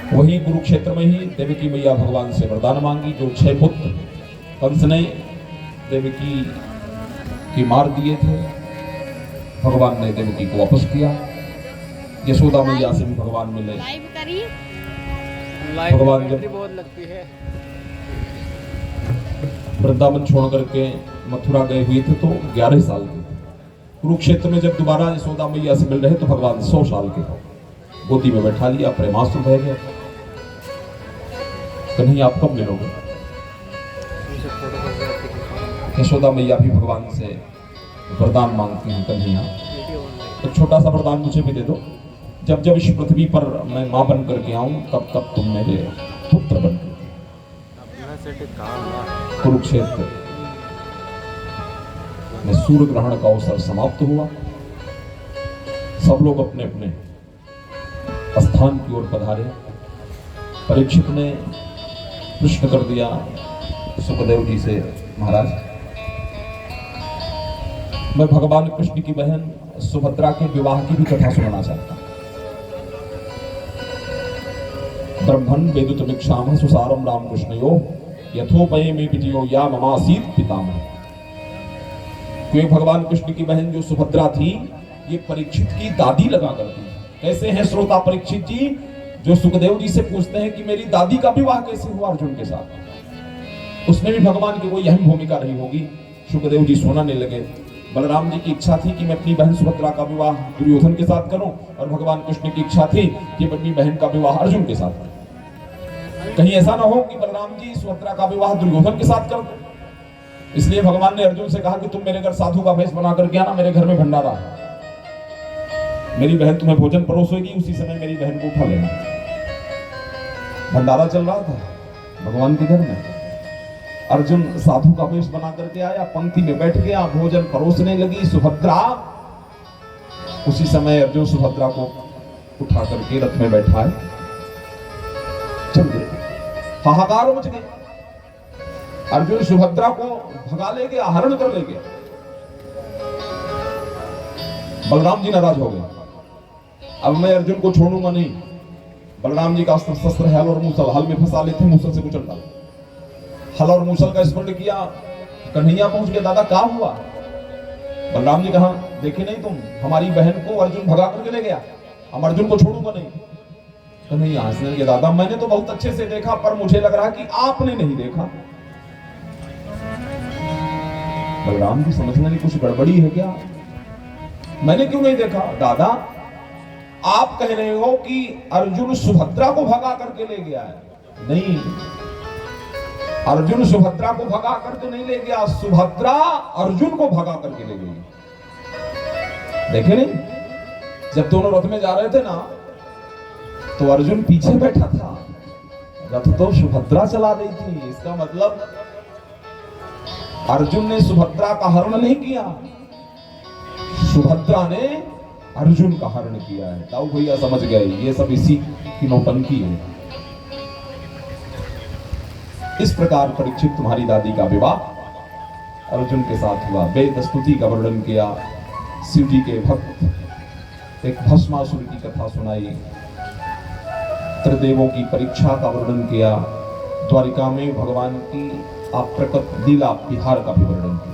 वहीं कुरुक्षेत्र में ही देवकी मैया भगवान से वरदान मांगी। जो 6 पुत्र कंस ने देवकी की मार दिए थे, भगवान ने देवकी को वापस किया। यशोदा मैया से भी भगवान मिले। भगवान जब बहुत लगती है वृंदावन छोड़ करके मथुरा गए हुए थे तो 11 साल के थे। कुरुक्षेत्र में जब दोबारा यशोदा मैया से मिल रहे तो भगवान 100 साल के थे। गोदी में बैठा लिया, प्रेमास्त्र बह गया। कन्हैया आप कब मिलोगे? यशोदा मैया भी भगवान से वरदान मांगती हैं, कन्हैया तो छोटा सा वरदान मुझे भी दे दो। जब जब इस पृथ्वी पर मैं मां बन करके आऊं तब तब तुम मेरे पुत्र बन कर। कुरुक्षेत्र में सूर्य ग्रहण का अवसर समाप्त हुआ। सब लोग अपने अपने स्थान की ओर पधारे। परीक्षित ने प्रश्न कर दिया सुखदेव जी से, महाराज मैं भगवान कृष्ण की बहन सुभद्रा के विवाह की भी कथा सुनना चाहता हूं। ब्रह्मन् वेदुतमीक्षामः सुसारम रामकृष्णयो यथोपयमे विजयो या ममासीत पितामह। क्योंकि भगवान कृष्ण की बहन जो सुभद्रा थी, ये परीक्षित की दादी लगा करती है। कैसे हैं श्रोता परीक्षित जी, जो सुखदेव जी से पूछते हैं कि मेरी दादी का विवाह कैसे हुआ अर्जुन के साथ। उसमें भी भगवान की कोई अहम भूमिका रही होगी। सुखदेव जी सुनाने लगे, बलराम जी की इच्छा थी कि मैं अपनी बहन सुभद्रा का विवाह दुर्योधन के साथ करूं, और भगवान कृष्ण की इच्छा थी कि अपनी बहन का विवाह अर्जुन के साथ करूं। कहीं ऐसा ना हो कि बलराम जी सुभद्रा का विवाह दुर्योधन के साथ कर दो। इसलिए भगवान ने अर्जुन से कहा कि तुम मेरे घर साधु का वेश बना करके आना, मेरे घर में भंडारा है, मेरी बहन तुम्हें भोजन परोसेगी, उसी समय मेरी बहन को उठा लेना। भंडारा चल रहा था भगवान के घर में। अर्जुन साधु का वेश बना करके आया, पंक्ति में बैठ गया, भोजन परोसने लगी सुभद्रा। उसी समय अर्जुन सुभद्रा को उठा करके रथ में बैठा है, चल गए। हाहाकार मच गई। अर्जुन सुभद्रा को भगा ले गया, हरण कर ले गया। बलराम जी नाराज हो गए, अब मैं अर्जुन को छोड़ूंगा नहीं। बलराम जी का अस्त्र शस्त्र है हल और मूसल, हल में फंसा लेते, मूसल से कुचल डाला। हल और मूसल का स्मरण किया, कन्हैया पहुंच गया, दादा क्या हुआ? बलराम जी कहा, देखे नहीं तुम, हमारी बहन को अर्जुन भगा करके ले गया, हम अर्जुन को छोड़ूंगा नहीं। कन्हैया हंसने लगे, दादा मैंने तो बहुत अच्छे से देखा, पर मुझे लग रहा कि आपने नहीं देखा। बलराम जी समझने लगे कुछ गड़बड़ी है क्या, मैंने क्यों नहीं देखा? दादा आप कह रहे हो कि अर्जुन सुभद्रा को भगा करके ले गया है। नहीं, अर्जुन सुभद्रा को भगा करके नहीं ले गया, सुभद्रा अर्जुन को भगा करके ले गई। देखे नहीं, जब दोनों रथ में जा रहे थे ना, तो अर्जुन पीछे बैठा था, रथ तो सुभद्रा चला रही थी। इसका मतलब अर्जुन ने सुभद्रा का हरण नहीं किया, सुभद्रा ने अर्जुन का हरण किया है। ताऊ भैया समझ गए, ये सब इसी की नौटंकी है। इस प्रकार परीक्षित तुम्हारी दादी का विवाह अर्जुन के साथ हुआ। वेद स्तुति का वर्णन किया, शिव जी के भक्त एक भस्मासुर की कथा सुनाई, त्रिदेवों की परीक्षा का वर्णन किया, द्वारिका में भगवान की अप्रकट लीला विहार का भी वर्णन किया।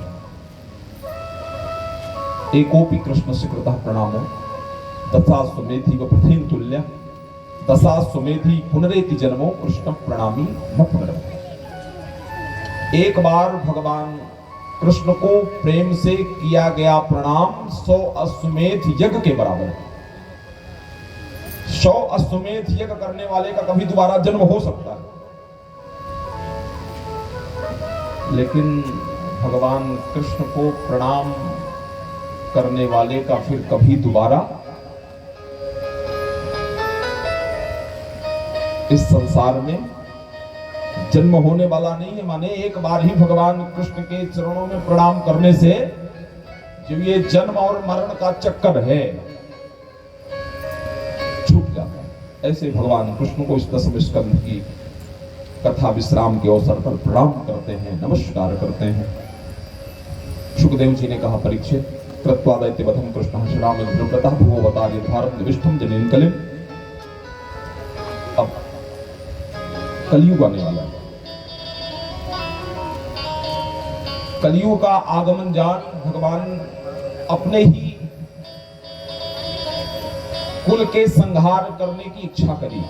एकोपि कृष्ण से कृतः प्रणामो दशाश्वमेधि व पृथ्वीं तुल्य दशाश्वमेधि पुनरेति जन्मो कृष्ण प्रणामी न पुनर्भव। एक बार भगवान कृष्ण को प्रेम से किया गया प्रणाम 100 अश्वमेध यज्ञ के बराबर है। 100 अश्वमेध यज्ञ करने वाले का कभी दोबारा जन्म हो सकता है, लेकिन भगवान कृष्ण को प्रणाम करने वाले का फिर कभी दोबारा इस संसार में जन्म होने वाला नहीं है। माने एक बार ही भगवान कृष्ण के चरणों में प्रणाम करने से जो ये जन्म और मरण का चक्कर है छूट जाता है। ऐसे भगवान कृष्ण को इस 10वें स्कंध की कथा विश्राम के अवसर पर प्रणाम करते हैं, नमस्कार करते हैं। सुखदेव जी ने कहा, परीक्षित कृत्वा दैत्यवधं कृष्णः श्रामेण भूवतार्य भारत निविष्टं जनेन कलिं। अब कलयुग आने वाला है। कलयुग का आगमन जान भगवान अपने ही कुल के संहार करने की इच्छा करी।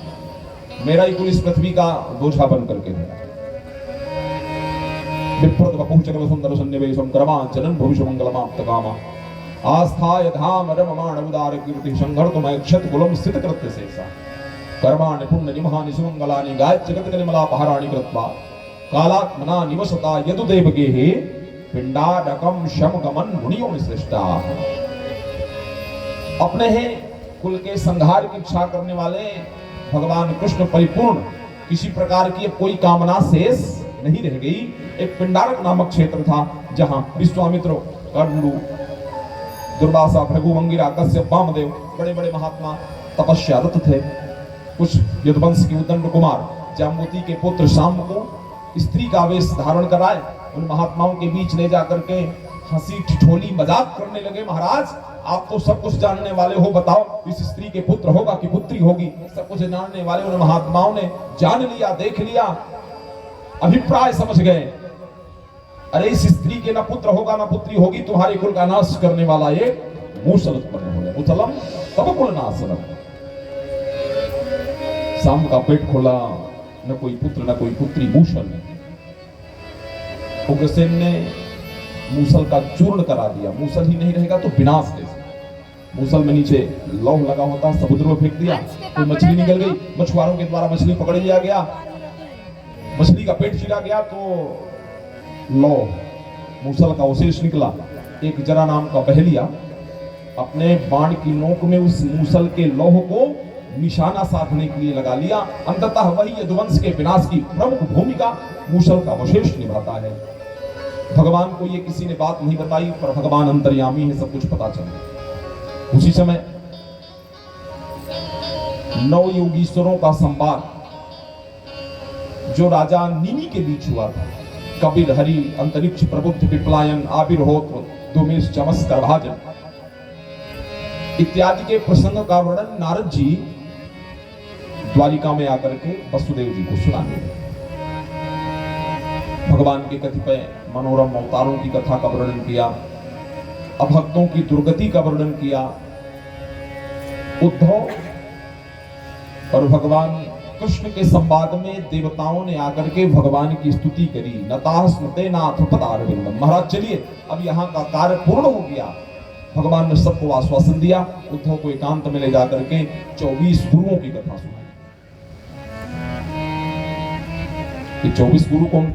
मेरा ही कुल इस पृथ्वी का बोझा बन करके है। विप्रत वपुः चक्रव सुंदर सन्निवेशम कर्मांचलन भविष्य मंगलमाप्त कामा आस्थाय धाम रममाण उदार कीर्ति संघर्तमय क्षत कुलम स्थित कृत्य शेषा कर्माणि पुण्य निमहानि सुमंगलानि गायत्रि जगत कलिमला पहाराणि कृत्वा कालात्मना निवसता यदुदेव गेहे पिंडाडकम शमगमन मुनियों श्रेष्ठा। अपने ही कुल के संहार की इच्छा करने वाले भगवान कृष्ण परिपूर्ण, किसी प्रकार की कोई कामना शेष नहीं रह गई। एक पिंडारक नामक क्षेत्र था जहां विश्वामित्र, कर्णु, दुर्वासा, भृगु, अंगिरा, कश्यप, वामदेव बड़े बड़े महात्मा तपस्यारत थे। कुछ यदुवंश के उदंड कुमार जाम्बुवती के पुत्र शाम को स्त्री का वेश धारण कराए उन महात्माओं के बीच ले जाकर के हंसी ठिठोली मजाक करने लगे। महाराज, आप तो सब कुछ जानने वाले हो, बताओ इस स्त्री के पुत्र होगा कि पुत्री होगी? सब कुछ जानने वाले उन महात्माओं ने जान लिया, देख लिया, अभिप्राय समझ गए। अरे इस स्त्री के ना पुत्र होगा ना पुत्री होगी, तुम्हारे कुल का नाश करने वाला एक मूसल उत्पन्न हो गया। मुसलम तब कुल नाशनम। शाम का पेट खोला, न कोई पुत्र न कोई पुत्री, मूसल। उग्रसेन ने मूसल का चूर्ण करा दिया। मूसल ही नहीं रहेगा तो विनाश कैसे? मूसल में नीचे लौह लगा होता, समुद्र में फेंक दिया, कोई मछली निकल गई, मछुआरों के द्वारा मछली पकड़ लिया गया, मछली का पेट चीरा गया तो लौह मूसल का अवशेष निकला। एक जरा नाम का बहेलिया अपने बाण की नोक में उस मूसल के लौह को निशाना साधने के लिए लगा लिया। अंततः वही यदुवंश के विनाश की प्रमुख भूमिका मूसल का अवशेष निभाता है। भगवान को ये किसी ने बात नहीं बताई, पर भगवान अंतर्यामी है, सब कुछ पता चला। उसी समय नौ योगीश्वरों का संवाद जो राजा नीमी के बीच हुआ था, कपिल, हरि, अंतरिक्ष, प्रबुद्ध, पिपलायन, आविर्होत्र, दुमेश, चमस, करभाजन इत्यादि के प्रसंग का वर्णन नारद जी द्वारिका में आकर के वसुदेव जी को सुनाने लगे। भगवान के कतिपय मनोरम अवतारों की कथा का वर्णन किया, अभक्तों की दुर्गति का वर्णन किया। उद्धव और भगवान कृष्ण के संवाद में देवताओं ने आकर के भगवान की स्तुति करी। नताः स्मृते नाथ पदारविंदम। महाराज चलिए, अब यहाँ का कार्य पूर्ण हो गया। भगवान ने सबको आश्वासन दिया। उद्धव को एकांत में ले जाकर के 24 गुरुओं की कथा सुनाई। ये 24 गुरु कौन?